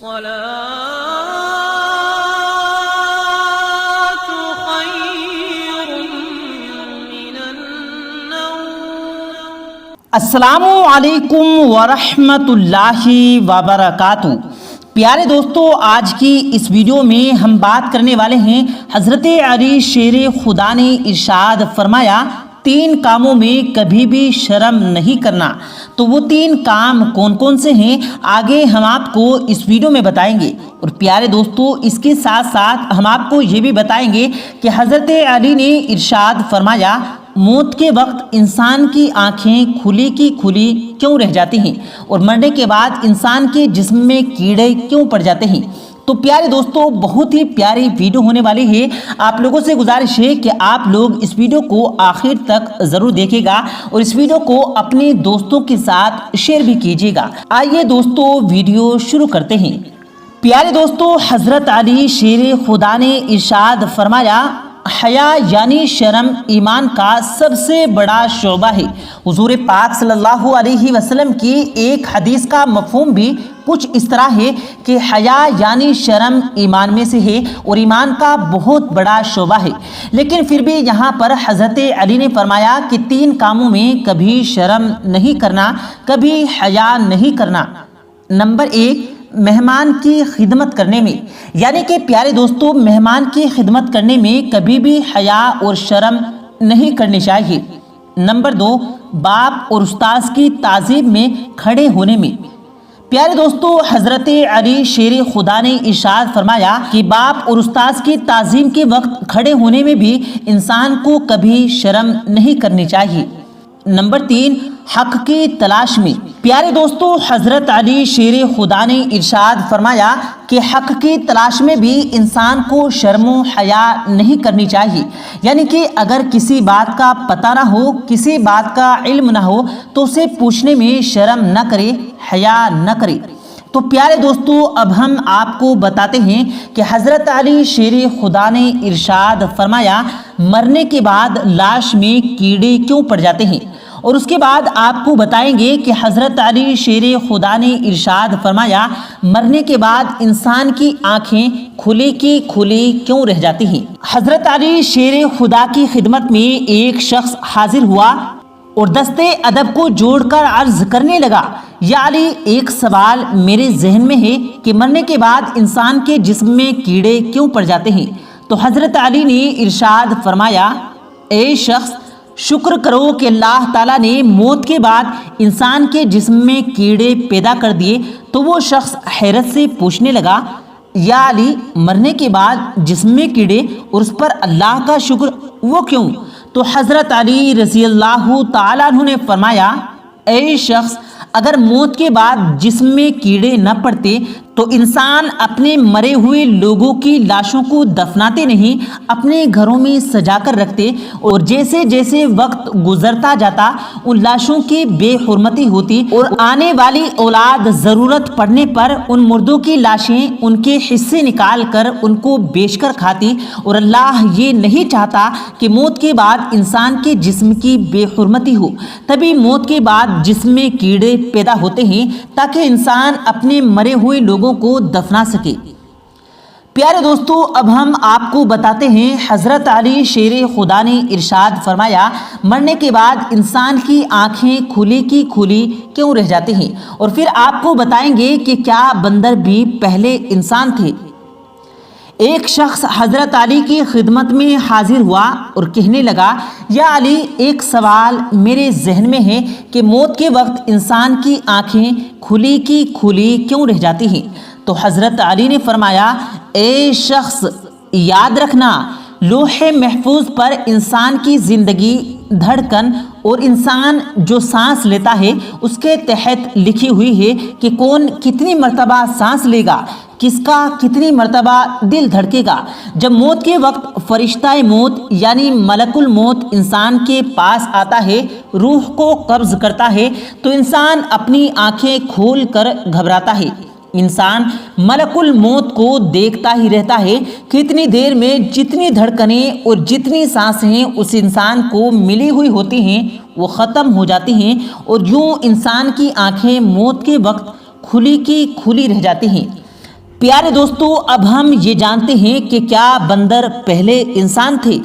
الصلاة خير من النوم۔ السلام علیکم ورحمۃ اللہ وبرکاتہ۔ پیارے دوستو، آج کی اس ویڈیو میں ہم بات کرنے والے ہیں حضرت علی شیر خدا نے ارشاد فرمایا 3 کاموں میں کبھی بھی شرم نہیں کرنا۔ تو وہ 3 کام کون کون سے ہیں آگے ہم آپ کو اس ویڈیو میں بتائیں گے۔ اور پیارے دوستو، اس کے ساتھ ساتھ ہم آپ کو یہ بھی بتائیں گے کہ حضرت علی نے ارشاد فرمایا موت کے وقت انسان کی آنکھیں کھلی کی کھلی کیوں رہ جاتی ہیں اور مرنے کے بعد انسان کے جسم میں کیڑے کیوں پڑ جاتے ہیں۔ تو پیارے دوستو، بہت ہی پیاری ویڈیو ہونے والی ہے۔ آپ لوگوں سے گزارش ہے کہ آپ لوگ اس ویڈیو کو آخر تک ضرور دیکھیں گا اور اس ویڈیو کو اپنے دوستوں کے ساتھ شیئر بھی کیجیے گا۔ آئیے دوستو، ویڈیو شروع کرتے ہیں۔ پیارے دوستو، حضرت علی شیر خدا نے ارشاد فرمایا حیا یعنی شرم ایمان کا سب سے بڑا شعبہ ہے۔ حضور پاک صلی اللہ علیہ وسلم کی ایک حدیث کا مفہوم بھی کچھ اس طرح ہے کہ حیا یعنی شرم ایمان میں سے ہے اور ایمان کا بہت بڑا شعبہ ہے۔ لیکن پھر بھی یہاں پر حضرت علی نے فرمایا کہ 3 کاموں میں کبھی شرم نہیں کرنا، کبھی حیا نہیں کرنا۔ نمبر 1، مہمان کی خدمت کرنے میں، یعنی کہ پیارے دوستو، مہمان کی خدمت کرنے میں کبھی بھی حیا اور شرم نہیں کرنی چاہیے۔ نمبر 2، باپ اور استاذ کی تعظیم میں کھڑے ہونے میں۔ پیارے دوستو، حضرت علی شیر خدا نے ارشاد فرمایا کہ باپ اور استاذ کی تعظیم کے وقت کھڑے ہونے میں بھی انسان کو کبھی شرم نہیں کرنی چاہیے۔ نمبر 3، حق کی تلاش میں۔ پیارے دوستو، حضرت علی شیر خدا نے ارشاد فرمایا کہ حق کی تلاش میں بھی انسان کو شرم و حیا نہیں کرنی چاہیے، یعنی کہ اگر کسی بات کا پتہ نہ ہو، کسی بات کا علم نہ ہو تو اسے پوچھنے میں شرم نہ کرے، حیا نہ کرے۔ تو پیارے دوستو، اب ہم آپ کو بتاتے ہیں کہ حضرت علی شیر خدا نے ارشاد فرمایا مرنے کے بعد لاش میں کیڑے کیوں پڑ جاتے ہیں، اور اس کے بعد آپ کو بتائیں گے کہ حضرت علی شیر خدا نے ارشاد فرمایا مرنے کے بعد انسان کی آنکھیں کھلی کی کھلی کیوں رہ جاتی ہیں۔ حضرت علی شیر خدا کی خدمت میں ایک شخص حاضر ہوا اور دستے ادب کو جوڑ کر عرض کرنے لگا یا علی، ایک سوال میرے ذہن میں ہے کہ مرنے کے بعد انسان کے جسم میں کیڑے کیوں پڑ جاتے ہیں۔ تو حضرت علی نے ارشاد فرمایا اے شخص، شکر کرو کہ اللہ تعالیٰ نے موت کے بعد انسان کے جسم میں کیڑے پیدا کر دیے۔ تو وہ شخص حیرت سے پوچھنے لگا یا علی، مرنے کے بعد جسم میں کیڑے اور اس پر اللہ کا شکر، وہ کیوں؟ تو حضرت علی رضی اللہ تعالیٰ عنہ نے فرمایا اے شخص، اگر موت کے بعد جسم میں کیڑے نہ پڑتے تو انسان اپنے مرے ہوئے لوگوں کی لاشوں کو دفناتے نہیں، اپنے گھروں میں سجا کر رکھتے، اور جیسے جیسے وقت گزرتا جاتا ان لاشوں کی بے حرمتی ہوتی اور آنے والی اولاد ضرورت پڑنے پر ان مردوں کی لاشیں ان کے حصے نکال کر ان کو بیچ کر کھاتی، اور اللہ یہ نہیں چاہتا کہ موت کے بعد انسان کے جسم کی بے حرمتی ہو، تبھی موت کے بعد جسم میں کیڑے پیدا ہوتے ہیں تاکہ انسان اپنے مرے ہوئے لوگوں کو دفنا سکے۔ پیارے دوستو، اب ہم آپ کو بتاتے ہیں حضرت علی شیر خدا نے ارشاد فرمایا مرنے کے بعد انسان کی آنکھیں کھلی کی کھلی کیوں رہ جاتی ہیں، اور پھر آپ کو بتائیں گے کہ کیا بندر بھی پہلے انسان تھے۔ ایک شخص حضرت علی کی خدمت میں حاضر ہوا اور کہنے لگا یا علی، ایک سوال میرے ذہن میں ہے کہ موت کے وقت انسان کی آنکھیں کھلی کی کھلی کیوں رہ جاتی ہیں۔ تو حضرت علی نے فرمایا اے شخص، یاد رکھنا لوح محفوظ پر انسان کی زندگی، دھڑکن اور انسان جو سانس لیتا ہے اس کے تحت لکھی ہوئی ہے کہ کون کتنی مرتبہ سانس لے گا، کس کا کتنی مرتبہ دل دھڑکے گا۔ جب موت کے وقت فرشتہ موت یعنی ملک الموت انسان کے پاس آتا ہے، روح کو قبض کرتا ہے، تو انسان اپنی آنکھیں کھول کر گھبراتا ہے۔ انسان ملک الموت کو دیکھتا ہی رہتا ہے، کتنی دیر میں جتنی دھڑکنیں اور جتنی سانسیں اس انسان کو ملی ہوئی ہوتی ہیں وہ ختم ہو جاتی ہیں، اور یوں انسان کی آنکھیں موت کے وقت کھلی کی کھلی رہ جاتی ہیں۔ پیارے دوستو، اب ہم یہ جانتے ہیں کہ کیا بندر پہلے انسان تھے؟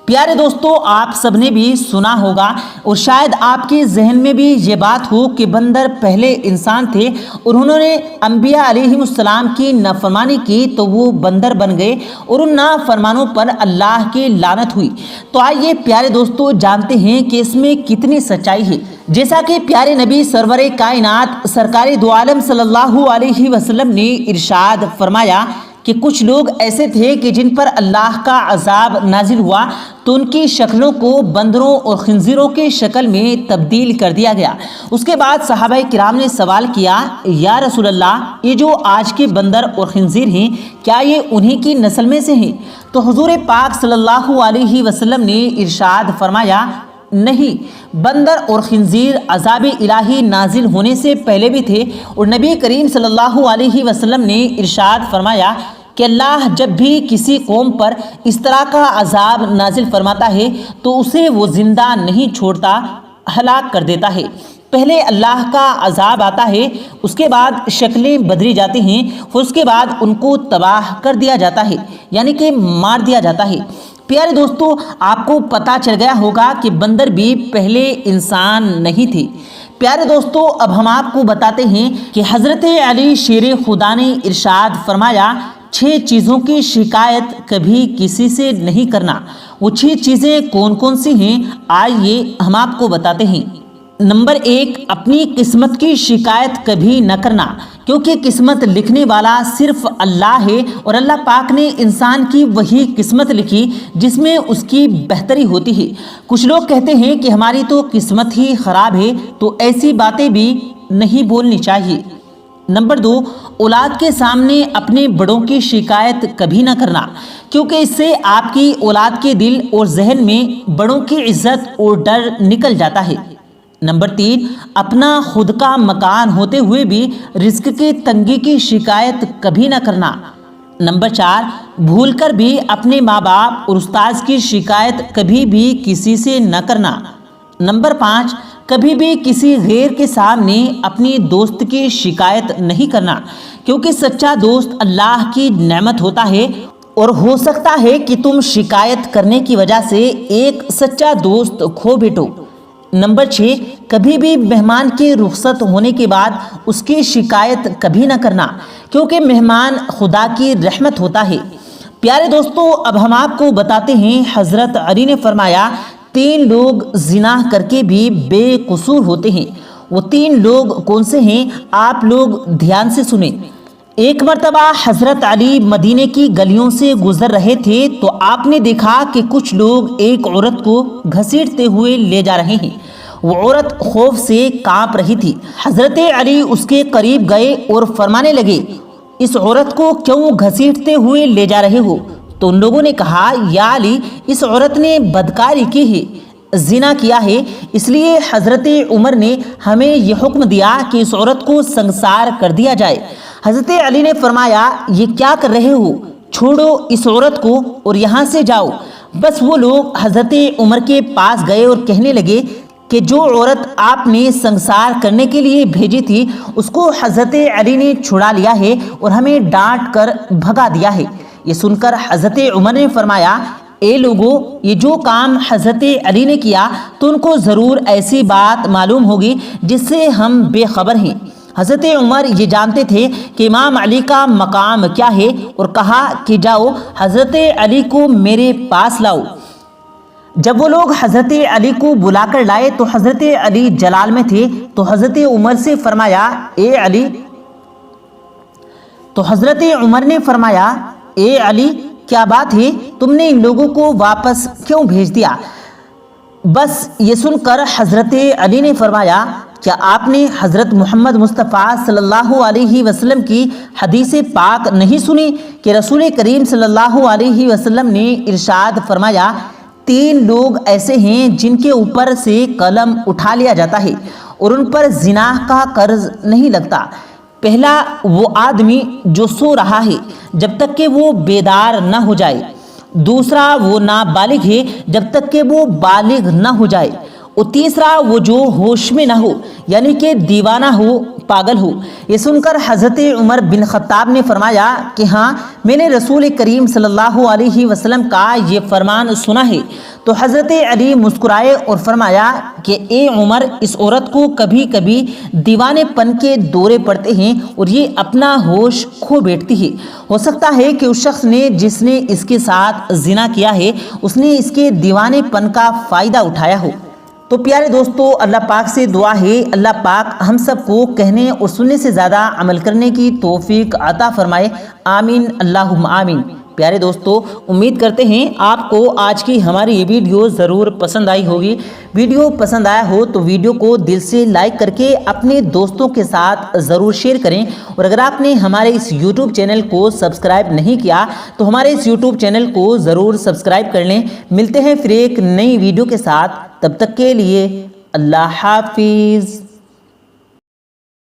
پیارے دوستو، آپ سب نے بھی سنا ہوگا اور شاید آپ کے ذہن میں بھی یہ بات ہو کہ بندر پہلے انسان تھے اور انہوں نے انبیاء علیہ السلام کی نافرمانی کی تو وہ بندر بن گئے اور ان نافرمانوں پر اللہ کی لعنت ہوئی۔ تو آئیے پیارے دوستو جانتے ہیں کہ اس میں کتنی سچائی ہے۔ جیسا کہ پیارے نبی سرور کائنات سرکار دو عالم صلی اللہ علیہ وسلم نے ارشاد فرمایا کہ کچھ لوگ ایسے تھے کہ جن پر اللہ کا عذاب نازل ہوا تو ان کی شکلوں کو بندروں اور خنزیروں کی شکل میں تبدیل کر دیا گیا۔ اس کے بعد صحابہ کرام نے سوال کیا، یا رسول اللہ، یہ جو آج کے بندر اور خنزیر ہیں کیا یہ انہی کی نسل میں سے ہیں؟ تو حضور پاک صلی اللہ علیہ وسلم نے ارشاد فرمایا، نہیں، بندر اور خنزیر عذاب الہی نازل ہونے سے پہلے بھی تھے، اور نبی کریم صلی اللہ علیہ وسلم نے ارشاد فرمایا کہ اللہ جب بھی کسی قوم پر اس طرح کا عذاب نازل فرماتا ہے تو اسے وہ زندہ نہیں چھوڑتا، ہلاک کر دیتا ہے۔ پہلے اللہ کا عذاب آتا ہے، اس کے بعد شکلیں بدلی جاتی ہیں، پھر اس کے بعد ان کو تباہ کر دیا جاتا ہے، یعنی کہ مار دیا جاتا ہے۔ پیارے دوستو، آپ کو پتہ چل گیا ہوگا کہ بندر بھی پہلے انسان نہیں تھے۔ پیارے دوستو، اب ہم آپ کو بتاتے ہیں کہ حضرت علی شیر خدا نے ارشاد فرمایا، 6 چیزوں کی شکایت کبھی کسی سے نہیں کرنا۔ وہ 6 چیزیں کون کون سی ہیں؟ آئیے ہم آپ کو بتاتے ہیں۔ نمبر 1، اپنی قسمت کی شکایت کبھی نہ کرنا، کیونکہ قسمت لکھنے والا صرف اللہ ہے اور اللہ پاک نے انسان کی وہی قسمت لکھی جس میں اس کی بہتری ہوتی ہے۔ کچھ لوگ کہتے ہیں کہ ہماری تو قسمت ہی خراب ہے، تو ایسی باتیں بھی نہیں بولنی چاہیے۔ نمبر 2، اولاد کے سامنے اپنے بڑوں کی شکایت کبھی نہ کرنا، کیونکہ اس سے آپ کی اولاد کے دل اور ذہن میں بڑوں کی عزت اور ڈر نکل جاتا ہے۔ نمبر 3، اپنا خود کا مکان ہوتے ہوئے بھی رزق کی تنگی کی شکایت کبھی نہ کرنا۔ نمبر 4، بھول کر بھی اپنے ماں باپ اور استاذ کی شکایت کبھی بھی کسی سے نہ کرنا۔ نمبر 5، کبھی بھی کسی غیر کے سامنے اپنی دوست کی شکایت نہیں کرنا، کیونکہ سچا دوست اللہ کی نعمت ہوتا ہے اور ہو سکتا ہے کہ تم شکایت کرنے کی وجہ سے ایک سچا دوست کھو بیٹھو۔ نمبر 6، کبھی بھی مہمان کے رخصت ہونے کے بعد اس کی شکایت کبھی نہ کرنا، کیونکہ مہمان خدا کی رحمت ہوتا ہے۔ پیارے دوستو، اب ہم آپ کو بتاتے ہیں حضرت علی نے فرمایا 3 لوگ زنا کر کے بھی بے قصور ہوتے ہیں۔ وہ 3 لوگ کون سے ہیں؟ آپ لوگ دھیان سے سنیں۔ ایک مرتبہ حضرت علی مدینے کی گلیوں سے گزر رہے تھے تو آپ نے دیکھا کہ کچھ لوگ ایک عورت کو گھسیٹتے ہوئے لے جا رہے ہیں۔ وہ عورت خوف سے کانپ رہی تھی۔ حضرت علی اس کے قریب گئے اور فرمانے لگے، اس عورت کو کیوں گھسیٹتے ہوئے لے جا رہے ہو؟ تو ان لوگوں نے کہا، یا علی، اس عورت نے بدکاری کی ہے، زنا کیا ہے، اس لیے حضرت عمر نے ہمیں یہ حکم دیا کہ اس عورت کو سنسار کر دیا جائے۔ حضرت علی نے فرمایا، یہ کیا کر رہے ہو؟ چھوڑو اس عورت کو اور یہاں سے جاؤ۔ بس وہ لوگ حضرت عمر کے پاس گئے اور کہنے لگے کہ جو عورت آپ نے سنسار کرنے کے لیے بھیجی تھی اس کو حضرت علی نے چھڑا لیا ہے اور ہمیں ڈانٹ کر بھگا دیا ہے۔ یہ سن کر حضرت عمر نے فرمایا، اے لوگو، یہ جو کام حضرت علی نے کیا تو ان کو ضرور ایسی بات معلوم ہوگی جس سے ہم بے خبر ہیں۔ حضرت عمر یہ جانتے تھے کہ امام علی کا مقام کیا ہے اور کہا کہ جاؤ حضرت علی کو میرے پاس لاؤ۔ جب وہ لوگ حضرت علی کو بلا کر لائے تو حضرت علی جلال میں تھے تو حضرت عمر سے فرمایا، اے علی، تو حضرت عمر نے فرمایا، اے علی، کیا بات ہے، تم نے ان لوگوں کو واپس کیوں بھیج دیا؟ بس یہ سن کر حضرت علی نے فرمایا، کیا آپ نے حضرت محمد مصطفیٰ صلی اللہ علیہ وسلم کی حدیث پاک نہیں سنی کہ رسول کریم صلی اللہ علیہ وسلم نے ارشاد فرمایا، 3 لوگ ایسے ہیں جن کے اوپر سے قلم اٹھا لیا جاتا ہے اور ان پر زنا کا قرض نہیں لگتا۔ پہلا وہ آدمی جو سو رہا ہے جب تک کہ وہ بیدار نہ ہو جائے، دوسرا وہ نابالغ ہے جب تک کہ وہ بالغ نہ ہو جائے، اور تیسرا وہ جو ہوش میں نہ ہو یعنی کہ دیوانہ ہو، پاگل ہو۔ یہ سن کر حضرت عمر بن خطاب نے فرمایا کہ ہاں، میں نے رسول کریم صلی اللہ علیہ وسلم کا یہ فرمان سنا ہے۔ تو حضرت علی مسکرائے اور فرمایا کہ اے عمر، اس عورت کو کبھی کبھی دیوانے پن کے دورے پڑتے ہیں اور یہ اپنا ہوش کھو بیٹھتی ہے۔ ہو سکتا ہے کہ اس شخص نے جس نے اس کے ساتھ زنا کیا ہے اس نے اس کے دیوانے پن کا فائدہ اٹھایا ہو۔ تو پیارے دوستو، اللہ پاک سے دعا ہے اللہ پاک ہم سب کو کہنے اور سننے سے زیادہ عمل کرنے کی توفیق عطا فرمائے، آمین اللہم آمین۔ پیارے دوستو، امید کرتے ہیں آپ کو آج کی ہماری یہ ویڈیو ضرور پسند آئی ہوگی۔ ویڈیو پسند آیا ہو تو ویڈیو کو دل سے لائک کر کے اپنے دوستوں کے ساتھ ضرور شیئر کریں، اور اگر آپ نے ہمارے اس یوٹیوب چینل کو سبسکرائب نہیں کیا تو ہمارے اس یوٹیوب چینل کو ضرور سبسکرائب کر لیں۔ ملتے ہیں پھر ایک نئی ویڈیو کے ساتھ، تب تک کے لیے اللہ حافظ۔